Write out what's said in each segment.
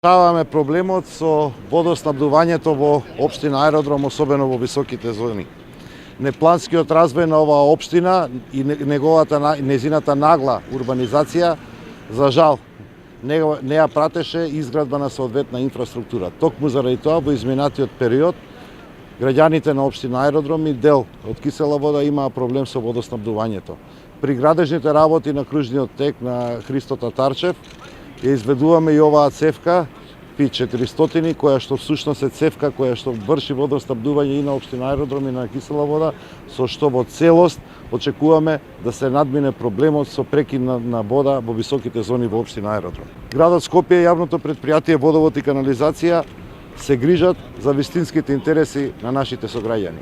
Решаваме проблемот со водоснабдувањето во општина Аеродром, особено во високите зони. Непланскиот развој на оваа општина и незината нагла урбанизација, за жал, не ја пратеше изградба на соодветна инфраструктура. Токму заради тоа, во изминатиот период, граѓаните на општина Аеродром и дел од Кисела вода имаа проблем со водоснабдувањето. При градежните работи на кружниот тек на Христо Татарчев ја изведуваме и оваа цевка Пи-400, која што всушност е цевка која што врши водоснабдување и на општина Аеродром и на Кисела вода, со што во целост очекуваме да се надмине проблемот со прекин на вода во високите зони во општина Аеродром. Градот Скопје и јавното предпријатие Водовод и канализација се грижат за вистинските интереси на нашите сограѓани.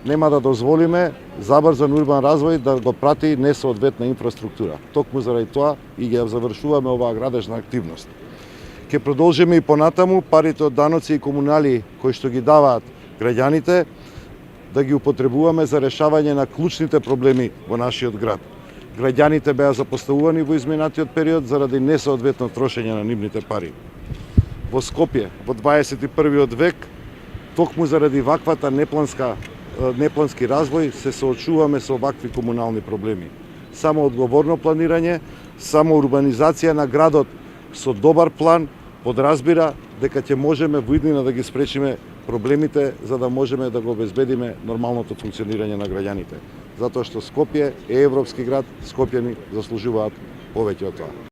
Нема да дозволиме забрзан урбан развој да го прати несоодветна инфраструктура. Токму заради тоа и ја завршуваме оваа градежна активност. Ќе продолжиме и понатаму парите од даноци и комунали кои што ги даваат граѓаните да ги употребуваме за решавање на клучните проблеми во нашиот град. Граѓаните беа запоставувани во изминатиот период заради несоодветно трошење на нивните пари. Во Скопје во 21. век, токму заради ваквата неплански развој, се соочуваме со вакви комунални проблеми. Само одговорно планирање, само урбанизација на градот со добар план подразбира дека ќе можеме во иднина да ги спречиме проблемите за да можеме да го обезбедиме нормалното функционирање на граѓаните. Затоа што Скопје е европски град, скопјани заслужуваат повеќе од тоа.